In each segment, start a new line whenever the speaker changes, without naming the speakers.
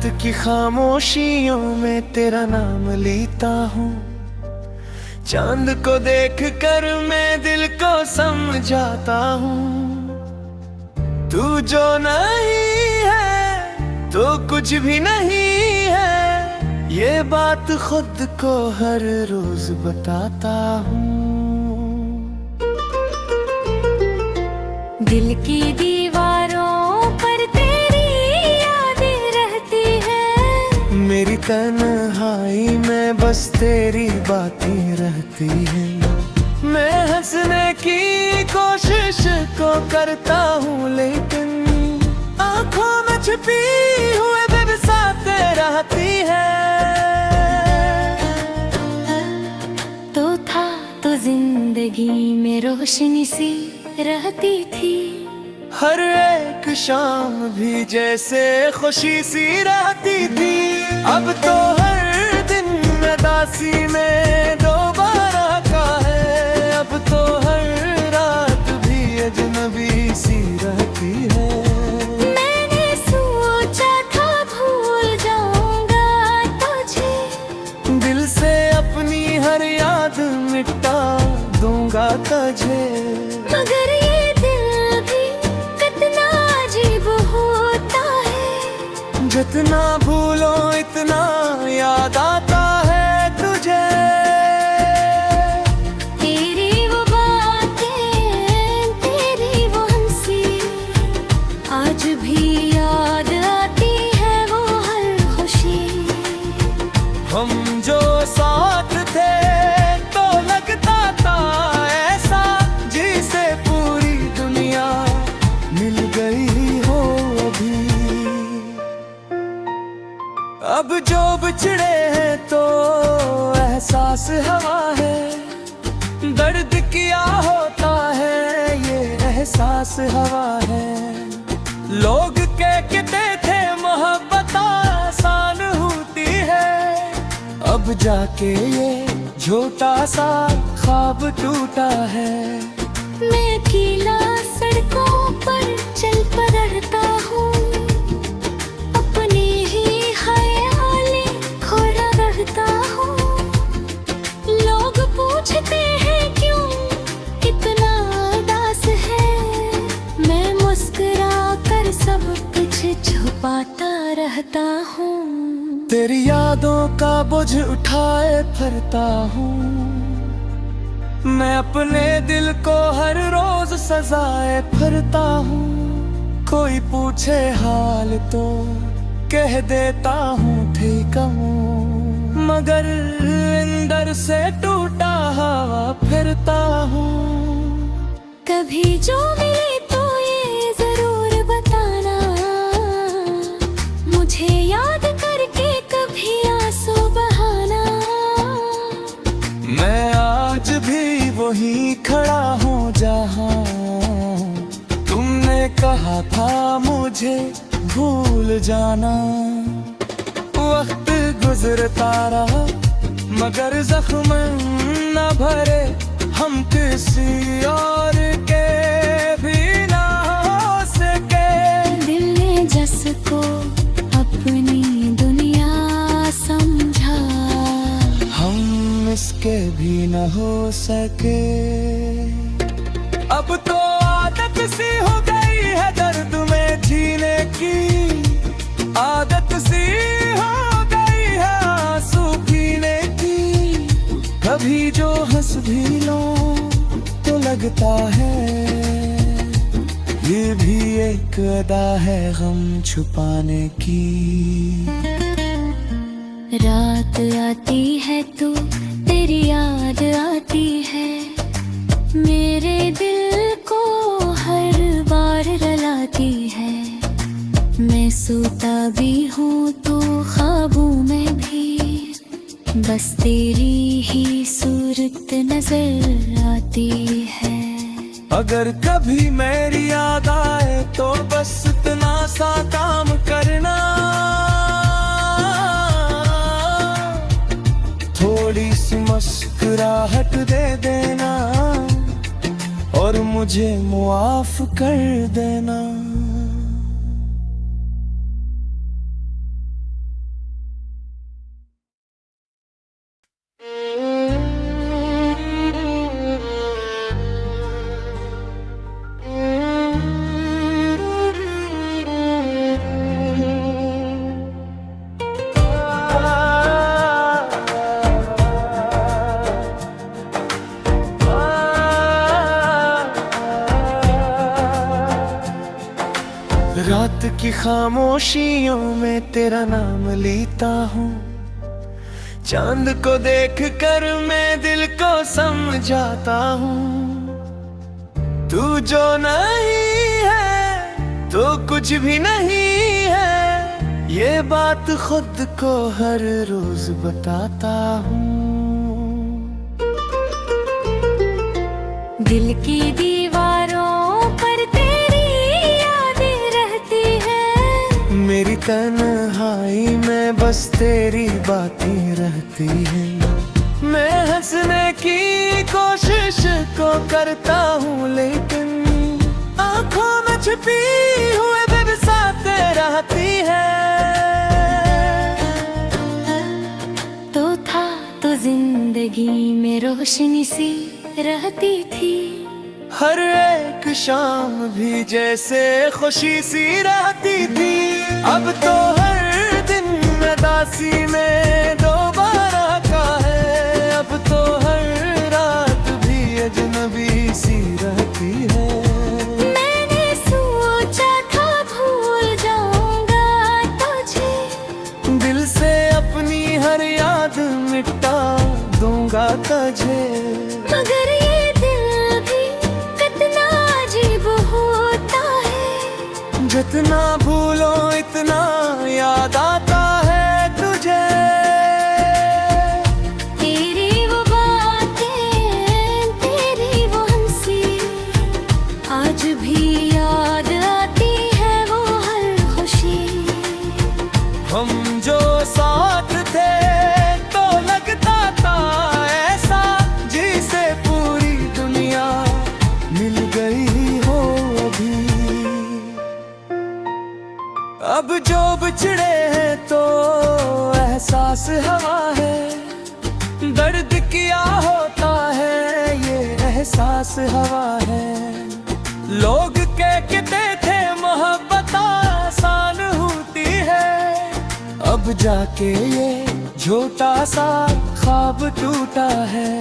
रात की खामोशियों में तेरा नाम लेता हूँ। चांद को देख कर मैं दिल को समझाता हूँ। तू जो नहीं है तो कुछ भी नहीं है, ये बात खुद को हर रोज बताता हूँ।
दिल की दीवारों पर तेरी यादें रहती है,
मेरी तन्हाई में बस तेरी बातें रहती हैं। मैं हंसने की कोशिश को करता हूँ, लेकिन आँखों में छुपी हुए बेबसाते रहती है।
तो था तो जिंदगी में रोशनी सी रहती थी,
हर एक शाम भी जैसे खुशी सी रहती थी। अब तो हर दिन उदासी में दोबारा का है, अब तो हर रात भी अजनबी सी रहती है।
मैंने सोचा था भूल जाऊंगा तुझे,
दिल से अपनी हर याद मिटा दूंगा तुझे,
मगर ये दिल भी कितना अजीब होता है।
जितना भूलो इतना याद आता है तुझे।
तेरी वो बातें, तेरी वो हंसी, आज भी याद आती है वो हर खुशी।
हम जो साथ थे तो लगता था ऐसा जिसे पूरी दुनिया मिल गई हो अभी। अब जो बिछड़े हैं तो एहसास हवा है, दर्द किया होता है ये एहसास हवा है। लोग कहते थे मोहब्बत आसान होती है, अब जाके ये छोटा सा ख्वाब टूटा है।
मैं अकेला सड़कों पर चल पड़ता हूँ, अपने ही ख्याले खोया रहता हूँ। लोग पूछते हैं क्यों इतना उदास है, मैं मुस्कुरा कर सब कुछ छुपाता रहता हूँ।
तेरी यादों का बोझ उठाए फिरता हूँ, मैं अपने दिल को हर रोज सजाए फिरता हूँ। कोई पूछे हाल तो कह देता हूँ ठीक हूँ, मगर अंदर से टूटा हवा फिरता हूँ।
कभी जो मिले तो ये जरूर बताना, मुझे याद करके कभी आंसू बहाना।
मैं आज भी वही खड़ा हूँ जहाँ तुमने कहा था मुझे भूल जाना। वक्त गुजरता रहा मगर जख्म न भरे, हम किसी और के भी ना हो सके।
दिल ने जिसको अपनी दुनिया समझा,
हम इसके भी न हो सके। अब तो आदत सी हो गई है दर्द में जीने की, आदत सी हो गई है आंसू पीने की। कभी जो हंस भी लो तो लगता है ये भी एक अदा है गम छुपाने की।
रात आती है तो तेरी याद आती है, मेरे दिल को हर बार रुलाती है। मैं सोता भी हूँ तो ख्वाबों में भी बस तेरी ही सूरत नजर आती है।
अगर कभी मेरी याद आए तो बस इतना सा काम करना, थोड़ी सी मुस्कुराहट दे देना और मुझे मुआफ कर देना। रात की खामोशियों में तेरा नाम लेता हूँ, चांद को देख कर मैं दिल को समझाता हूँ। तू जो नहीं है तो कुछ भी नहीं है, ये बात खुद को हर रोज बताता हूँ।
दिल की दीवारों पर तेरी यादें रहती है,
मेरी तन्हाई में बस तेरी बातें रहती हैं। मैं हंसने की कोशिश को करता हूँ, लेकिन आंखों में छुपी हुए बेबसाते रहती है।
तो था तो जिंदगी में रोशनी सी रहती थी,
हर एक शाम भी जैसे खुशी सी रहती थी। अब तो हर दिन उदासी में दोबारा का है, अब तो हर रात भी अजनबी सी रहती है।
मैंने सोचा था भूल जाऊंगा तुझे,
दिल से अपनी हर याद मिटा दूंगा तुझे,
मगर ये दिल भी कितना अजीब होता है।
जितना भूलो इतना याद आता है तुझे।
तेरी वो बातें, तेरी वो हंसी, आज भी याद आती है वो हर खुशी।
हम जो साथ थे तो लगता था ऐसा, जिसे पूरी दुनिया मिल गई हो अभी। अब जो बिछड़े हैं तो एहसास हवा है, दर्द किया होता है ये एहसास हवा है। लोग कहते थे मोहब्बत आसान होती है, अब जाके ये छोटा सा ख्वाब टूटा है।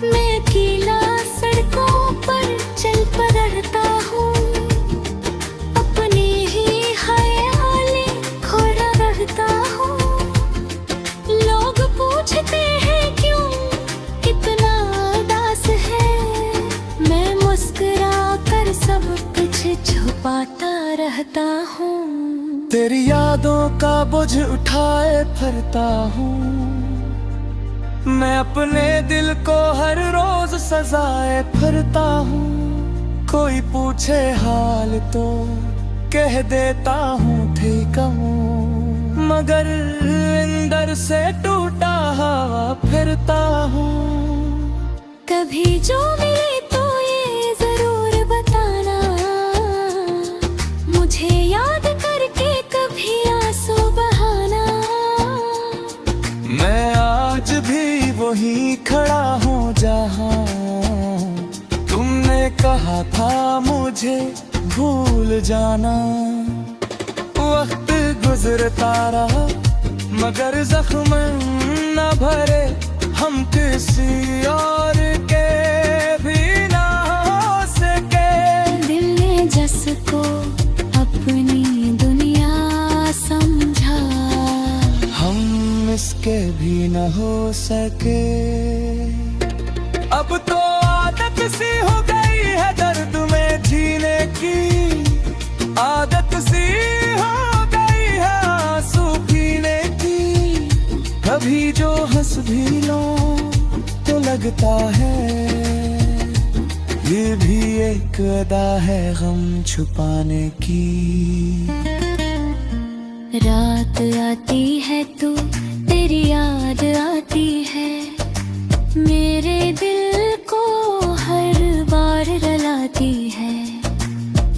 मैं अकेला सड़कों पर चल पड़ता हूँ, अपने ही ख्यालें खोया रहता हूँ। लोग पूछते हैं क्यों इतना उदास है, मैं मुस्कुरा कर सब कुछ छुपाता रहता हूँ।
तेरी यादों का बोझ उठाए फिरता हूँ, मैं अपने दिल को हर रोज सजाए फिरता हूँ। कोई पूछे हाल तो कह देता हूँ ठीक हूँ, मगर अंदर से टूटा हवा फिरता हूँ।
कभी जो मिले तो ये जरूर बताना, मुझे याद करके कभी आंसू बहाना।
मैं आज भी वही खड़ा हूँ जहाँ तुमने कहा था मुझे भूल जाना। वक्त गुजरता रहा मगर जख्म न भरे, हम किसी और के भी ना हो सके।
दिल ने जिसको अपनी दुनिया समझा,
हम इसके भी न हो सके। अब तो आदत सी हो गई है दर्द में जीने की, आदत सी हो गई है आंसू पीने की। कभी जो हंस भी लो तो लगता है ये भी एक अदा है गम छुपाने की।
रात आती है तो तेरी याद आती है, मेरे दिल को हर बार रुलाती है।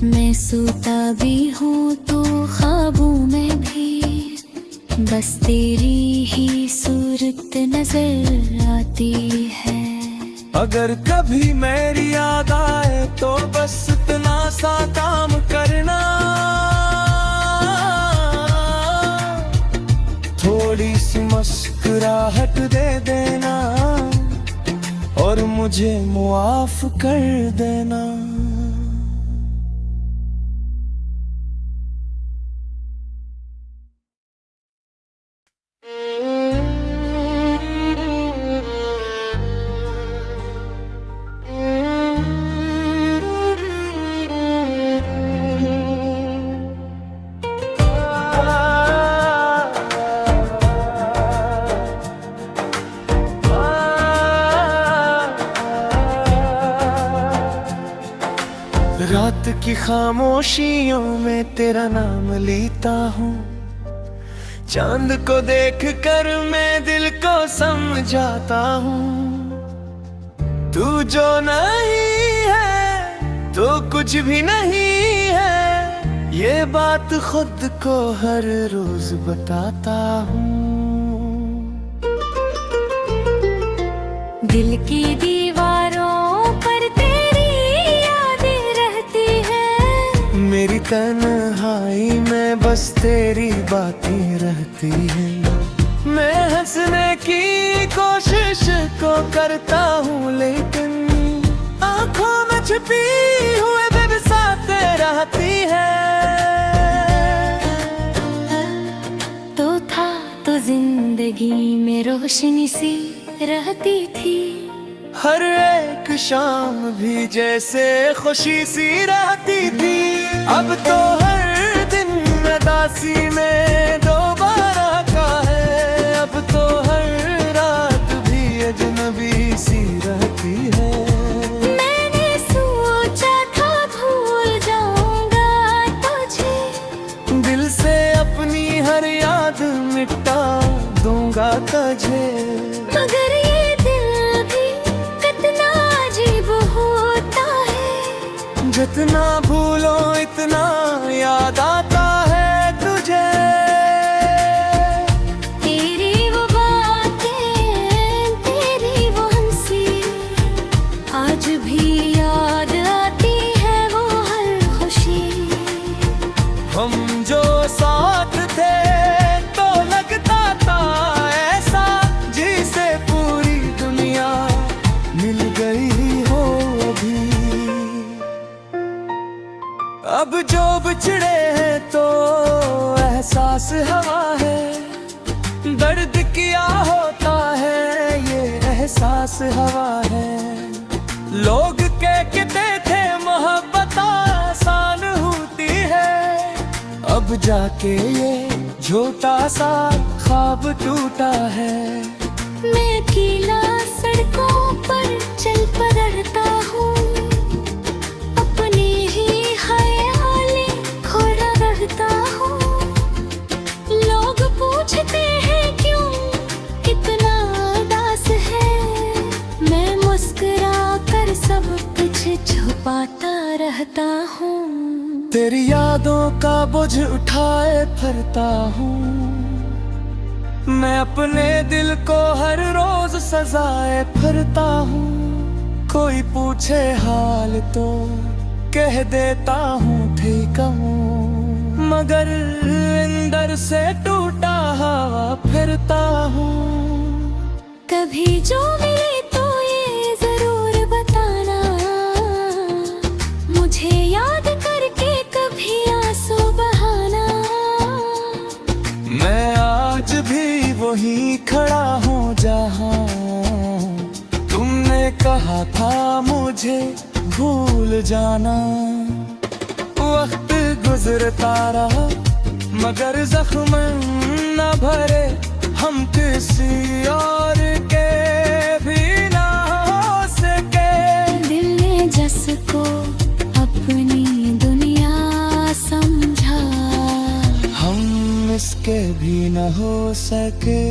मैं सोता भी हूँ तो ख्वाबों में भी बस तेरी ही सूरत नजर आती है।
अगर कभी मेरी याद आए तो बस इतना सा काम करना, थोड़ी सी मुस्कुराहट दे देना और मुझे मुआफ कर देना। रात की खामोशियों में तेरा नाम लेता हूँ, चांद को देख कर मैं दिल को समझाता हूँ। तू जो नहीं है तो कुछ भी नहीं है, ये बात खुद को हर रोज बताता हूँ।
दिल की दीवारों पर तेरी यादें रहती है,
मेरी तन्हाई में बस तेरी बातें रहती हैं। मैं हंसने की कोशिश को करता हूँ, लेकिन आंखों में छुपी हुए बेबसाते रहती है।
तो था तो जिंदगी में रोशनी सी रहती थी,
हर एक शाम भी जैसे खुशी सी रहती थी। अब तो हर दिन उदासी में दोबारा का है, अब तो हर रात भी अजनबी सी रहती है।
मैंने सोचा था भूल जाऊंगा तुझे,
दिल से अपनी हर याद मिटा दूंगा तुझे,
मगर ये दिल भी कितना अजीब होता है,
जितना भूलो इतना याद आता है तुझे।
तेरी वो बातें, तेरी वो हंसी, आज भी याद आती है वो हर खुशी।
हम जो साथ थे तो लगता था ऐसा जिसे पूरी दुनिया मिल गई हो अभी। अब जो बिछड़े हैं तो एहसास हवा है, दर्द किया होता है ये एहसास हवा है। लोग कहते थे मोहब्बत आसान होती है, अब जाके ये छोटा सा ख्वाब टूटा है।
मैं अकेला सड़कों पर चल पड़ता हूँ, अपने ही ख्यालें खोया रहता हूँ। लोग पूछते हैं क्यों इतना उदास है, मैं मुस्कुरा कर सब कुछ छुपाता रहता हूँ।
तेरी यादों का बोझ उठाए फिरता हूँ, मैं अपने दिल को हर रोज सजाए फिरता हूँ। कोई पूछे हाल तो कह देता हूँ ठीक हूँ, मगर अंदर से टूटा हवा फिरता हूँ।
कभी जो मिले तो ये जरूर बताना, मुझे याद करके कभी आंसू बहाना।
मैं आज भी वही खड़ा हूँ जहाँ तुमने कहा था मुझे भूल जाना। वक्त गुजरता रहा मगर जख्म न भरे, हम किसी और के भी ना हो सके।
दिल ने जिसको अपनी दुनिया समझा,
हम इसके भी न हो सके।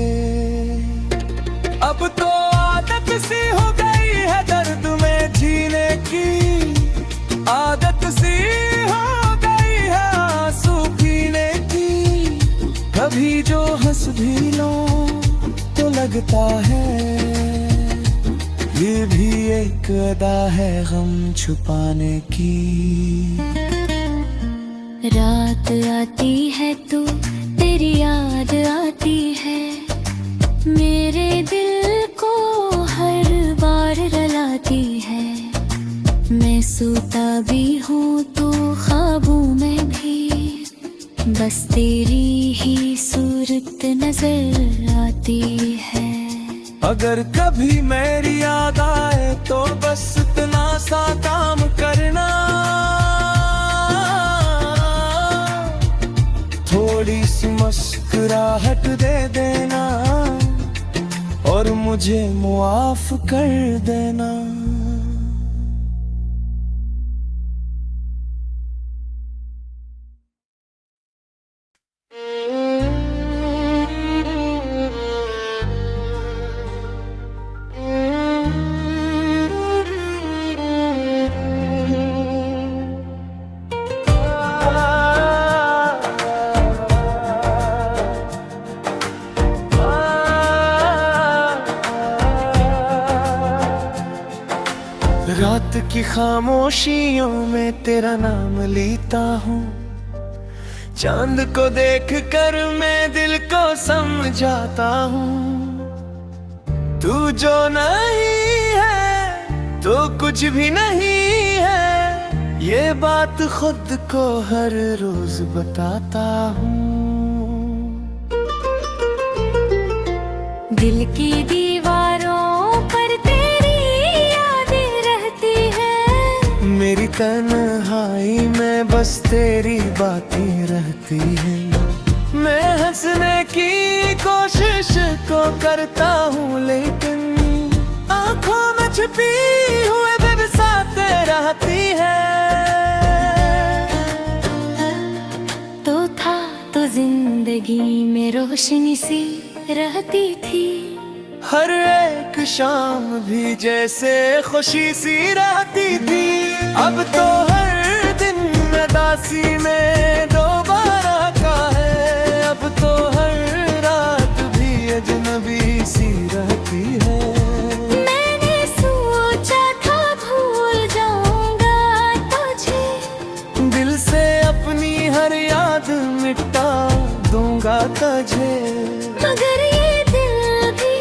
अब तो आदत सी हो गई है दर्द में जीने की, आदत सी हो गई है आंसू पीने की। कभी जो हंस भी लो तो लगता है ये भी एक अदा है गम छुपाने की।
रात आती है तो तेरी याद आती है, मेरे दिल को हर बार रुलाती है। मैं सोता भी हूँ तो ख्वाबों में भी बस तेरी ही सूरत नजर आती है।
अगर कभी मेरी याद आए तो बस इतना सा सा काम करना, थोड़ी सी मुस्कुराहट दे देना और मुझे मुआफ कर देना। रात की खामोशियों में तेरा नाम लेता हूँ, चांद को देख कर मैं दिल को समझाता हूँ। तू जो नहीं है तो कुछ भी नहीं है, ये बात खुद को हर रोज बताता हूँ।
दिल की दीवारों पर तेरी यादें रहती हैं,
मेरी तन्हाई में बस तेरी बातें रहती हैं। मैं हंसने की कोशिश को करता हूँ, लेकिन आंखों में छुपी हुए बेबसाते रहती है।
तो था तो जिंदगी में रोशनी सी रहती थी,
हर एक शाम भी जैसे खुशी सी रहती थी। अब तो हर दिन उदासी में दोबारा का है, अब तो हर रात भी अजनबी सी रहती है।
मैंने सोचा था भूल जाऊंगा तुझे,
दिल से अपनी हर याद मिटा दूंगा तुझे,
मगर ये दिल भी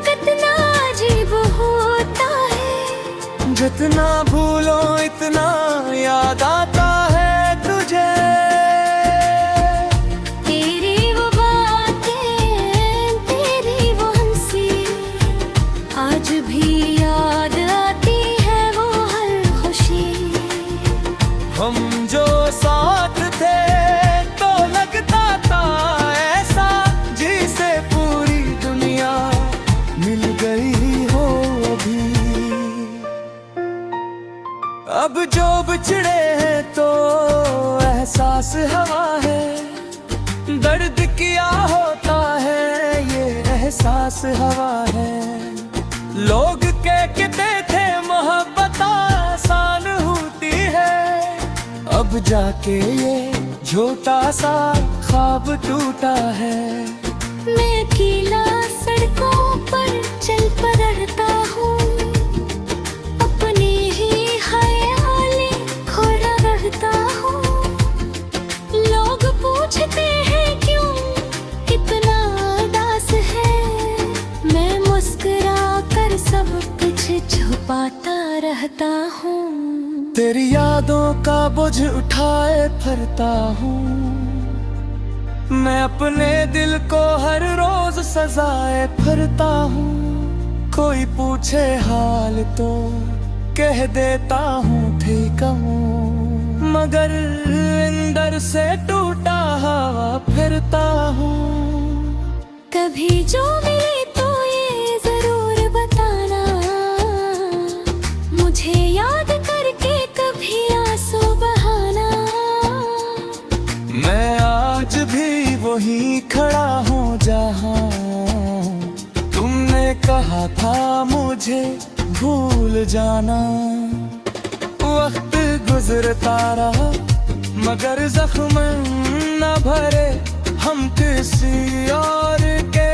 कितना अजीब होता है।
जितना भूलो इतना याद आता है तुझे।
तेरी वो बातें, तेरी वो हंसी, आज भी याद आती है वो हर खुशी।
हम जो साथ थे तो लगता था ऐसा जिसे पूरी दुनिया मिल गई हो अभी। अब जो बिछड़े हैं तो एहसास हवा है, दर्द किया होता है ये एहसास हवा है। लोग कहते थे मोहब्बत आसान होती है, अब जाके ये झूठा सा ख्वाब टूटा है।
मैं अकेला सड़कों पर चल पड़ता हूँ, अपने ही ख्यालें खोया रहता हूँ। लोग पूछते हैं क्यों इतना उदास है, मैं मुस्कुरा कर सब कुछ छुपाता रहता हूँ।
तेरी यादों का बोझ उठाए फिरता हूँ, मैं अपने दिल को हर रोज सजाए फिरता हूँ। कोई पूछे हाल तो कह देता हूँ ठीक हूँ, मगर अंदर से टूटा हवा फिरता हूँ।
कभी जो मिले तो ये जरूर बताना, मुझे याद करके कभी आंसू बहाना।
मैं आज भी वही खड़ा हूँ जहाँ तुमने कहा था मुझे भूल जाना। वक्त गुजरता रहा मगर जख्म न भरे, हम किसी और के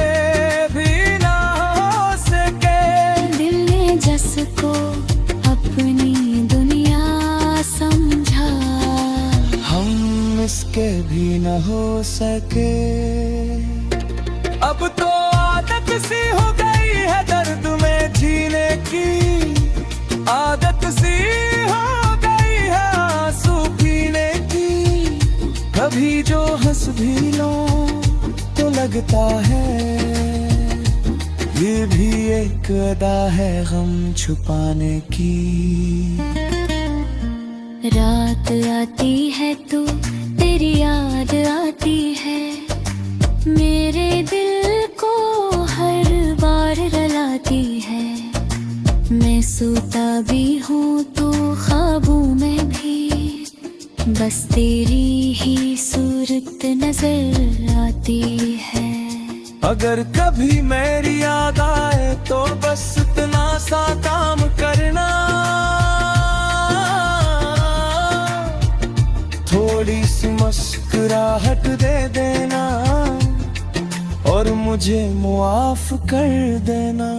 भी ना हो सके।
दिल ने जिसको अपनी दुनिया समझा,
हम इसके भी न हो सके। अब तो आदत सी हो गई है दर्द में जीने की, आदत सी हो गई है आंसू पीने की। कभी जो हंस भी लो तो लगता है ये भी एक अदा है गम छुपाने की।
रात आती है तो तेरी याद आती है, मेरे दिल को हर बार रुलाती है। मैं सोता भी हूँ तो ख्वाबों में भी बस तेरी ही सूरत नजर आती है।
अगर कभी मेरी याद आए तो बस इतना सा काम करना, थोड़ी सी मुस्कुराहट दे देना और मुझे मुआफ कर देना।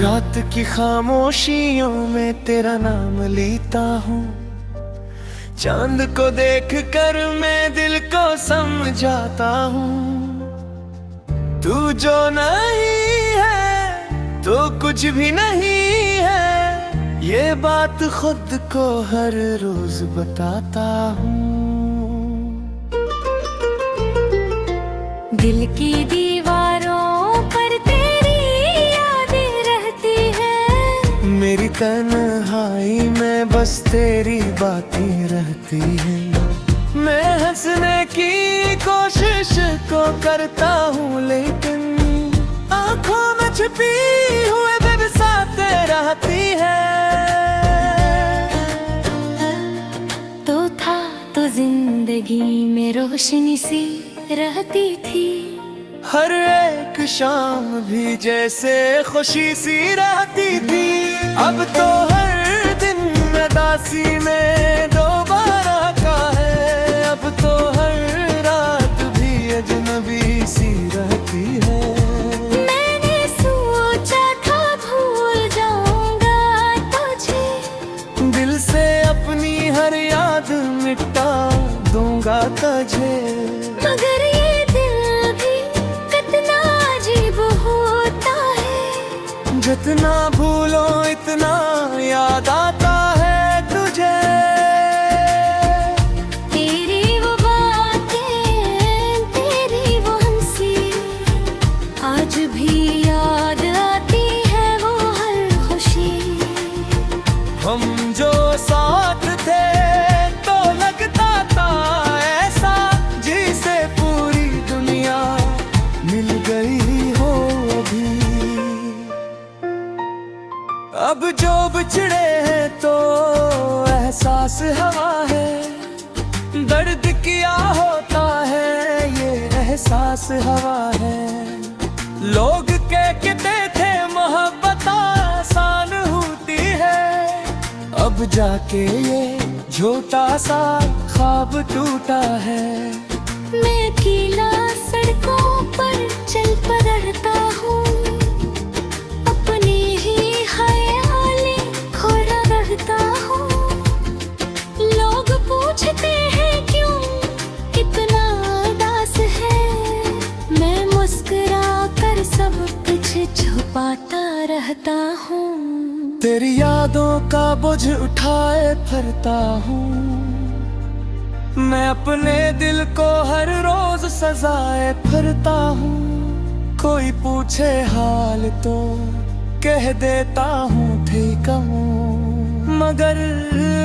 रात की खामोशियों में तेरा नाम लेता हूँ, चांद को देख कर मैं दिल को समझाता हूँ। तू जो नहीं है तो कुछ भी नहीं है, ये बात खुद को हर रोज बताता हूँ।
दिल की दीवारों पर तेरी यादें रहती है,
मेरी तन्हाई में बस तेरी बातें रहती हैं। मैं हंसने की कोशिश को करता हूँ लेकिन आँखों में छुपी हुए बेबसाते रहती है।
तो था तो जिंदगी में रोशनी सी रहती थी,
हर एक शाम भी जैसे खुशी सी रहती थी। अब तो हर दिन उदासी में दोबारा का है, अब तो हर रात भी अजनबी सी रहती है।
मैंने सोचा था भूल जाऊंगा तुझे,
दिल से अपनी हर याद मिटा दूंगा तुझे,
मगर ये दिल भी कितना अजीब होता है,
जितना भूलो इतना याद आता है तुझे।
तेरी वो बातें, तेरी वो हंसी आज भी याद आती है, वो हर खुशी।
हम जो साथ थे तो लगता था ऐसा जिसे पूरी दुनिया मिल गई हो अभी। अब जो बिछड़े हैं तो एहसास हवा है, दर्द किया होता है ये एहसास हवा है। लोग कहते थे मोहब्बत आसान होती है, अब जाके ये झूठा सा ख्वाब टूटा है।
मैं अकेला सड़कों पर चल पड़ता हूँ, अपने ही ख्यालें खोया रहता हूँ। लोग पूछते हैं क्यों इतना उदास है, मैं मुस्कुरा कर सब कुछ छुपाता रहता हूँ।
तेरी यादों का बोझ उठाए फिरता हूँ, मैं अपने दिल को हर रोज सजाए फिरता हूँ। कोई पूछे हाल तो कह देता हूँ ठीक हूँ, मगर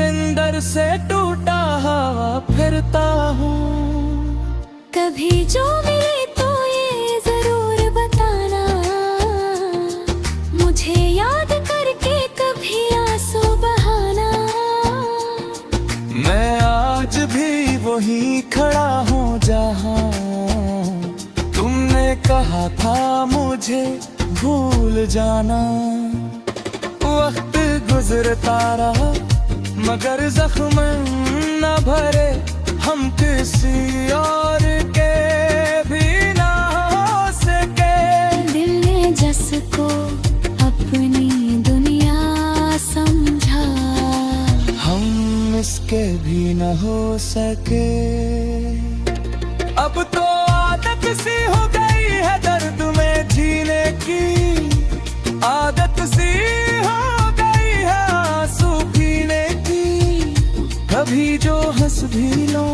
अंदर से टूटा हवा फिरता हूँ।
कभी जो मिले तो ये जरूर बताना, मुझे याद करके कभी आंसू बहाना।
मैं आज भी वही खड़ा हूँ जहाँ तुमने कहा था मुझे भूल जाना। वक्त गुजरता रहा मगर जख्म न भरे, हम किसी और के भी ना हो सके।
दिल ने जिसको अपनी दुनिया समझा,
हम इस के भी न हो सके। अब तो आदत सी हो गई है दर्द में जीने की, आदत सी हो गई है आंसू पीने की। कभी जो हंस भी लो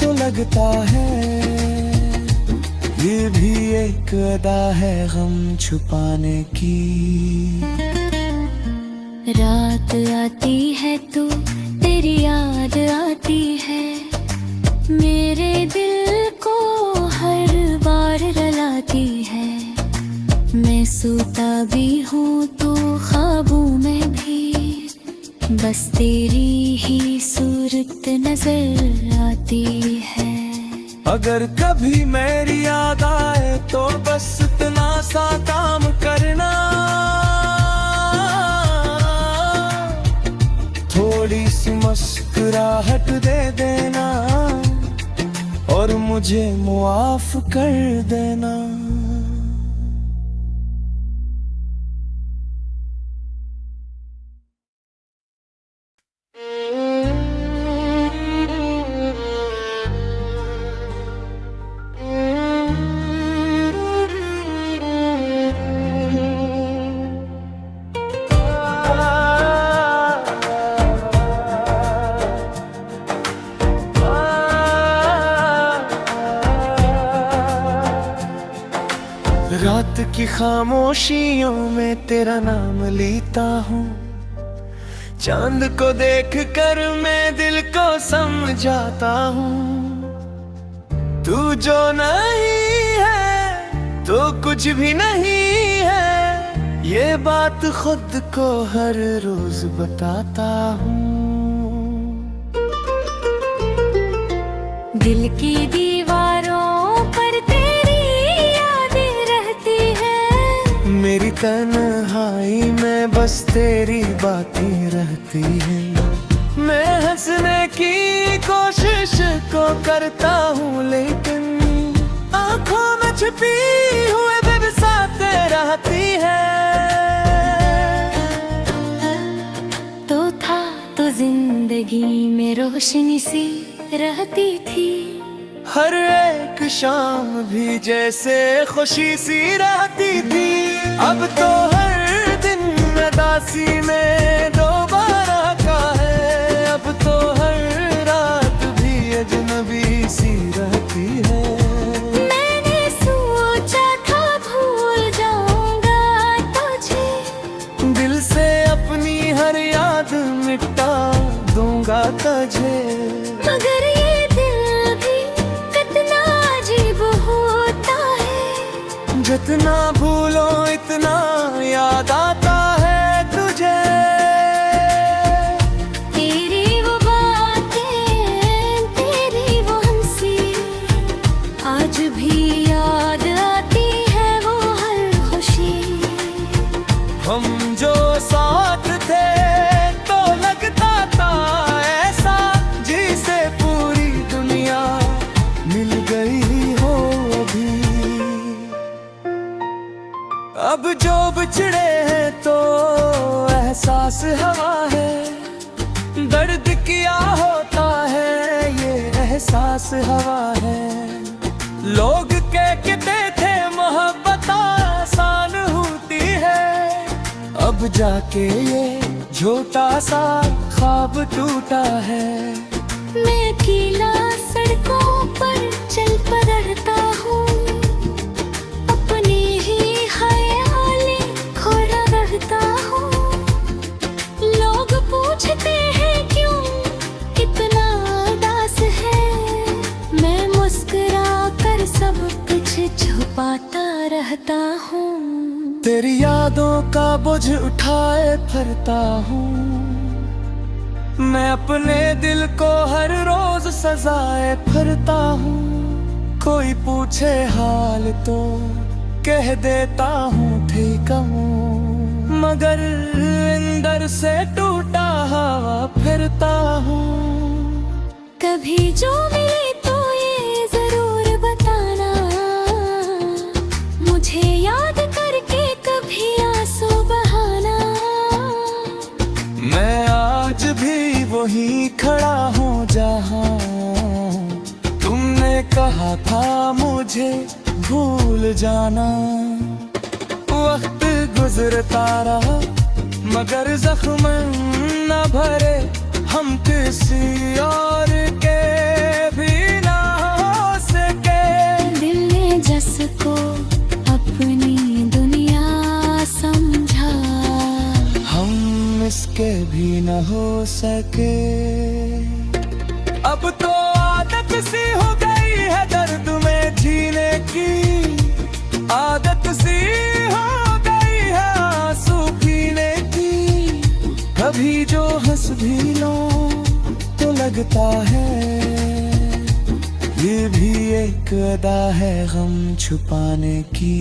तो लगता है ये भी एक अदा है गम छुपाने की।
रात आती है तो तेरी याद आती है, मेरे दिल को हर बार रुलाती है। मैं सोता भी हूँ तो ख्वाबों में भी बस तेरी ही सूरत नजर आती है।
अगर कभी मेरी याद आए तो बस इतना सा काम करना, थोड़ी सी मुस्कुराहट दे देना और मुझे मुआफ कर देना। रात की खामोशियों में तेरा नाम लेता हूँ, चांद को देख कर मैं दिल को समझाता हूँ। तू जो नहीं है तो कुछ भी नहीं है, ये बात खुद को हर रोज बताता हूँ।
दिल की दीवारों पर तेरी यादें रहती हैं,
मेरी तन्हाई में बस तेरी बातें रहती हैं। मैं हंसने की कोशिश को करता हूँ लेकिन आँखों में छिपी हुए बेबसाते रहती है।
तो था तो जिंदगी में रोशनी सी रहती थी,
हर एक शाम भी जैसे खुशी सी रहती थी। अब तो हर दिन उदासी में दोबारा का है, अब तो हर रात भी अजनबी सी रहती है।
मैंने सोचा था भूल जाऊंगा तुझे,
दिल से अपनी हर याद मिटा दूंगा तुझे,
मगर ये दिल भी कितना अजीब होता है।
जितना भूलो इतना याद आता है तुझे।
तेरी वो बातें, तेरी वो हंसी, आज भी याद आती है वो हर खुशी।
हम जो साथ थे तो लगता था ऐसा जिसे पूरी दुनिया मिल गई हो अभी। अब जो बिछड़े हैं तो एहसास हवा है, दर्द किया होता है ये एहसास हवा है। लोग कहते थे मोहब्बत आसान होती है, अब जाके ये झूठा सा ख्वाब टूटा है।
मैं अकेला सड़कों पर चल पड़ता हूँ, अपने ही ख्यालें खोया रहता हूँ। लोग पूछते हैं क्यों इतना उदास है, मैं मुस्कुरा कर सब कुछ छुपाता रहता हूँ।
तेरी यादों का बोझ उठाए फिरता हूँ, मैं अपने दिल को हर रोज सजाए फिरता हूँ। कोई पूछे हाल तो कह देता हूँ ठीक हूँ, मगर अंदर से टूटा हवा फिरता हूँ।
कभी जो मिले तो ये जरूर बताना, मुझे याद करके कभी आंसू बहाना।
मैं आ आज भी वही खड़ा हूँ जहाँ तुमने कहा था मुझे भूल जाना। वक्त गुजरता रहा मगर जख्म न भरे, हम किसी और के भी ना हो सके।
दिल ने जिसको अपनी दुनिया समझा,
हम इसके भी न हो सके। अब तो आदत सी हो गई है दर्द में जीने की, आदत सी हो गई है आंसू पीने की। कभी जो हंस भी लो तो लगता है ये भी एक अदा है गम छुपाने की।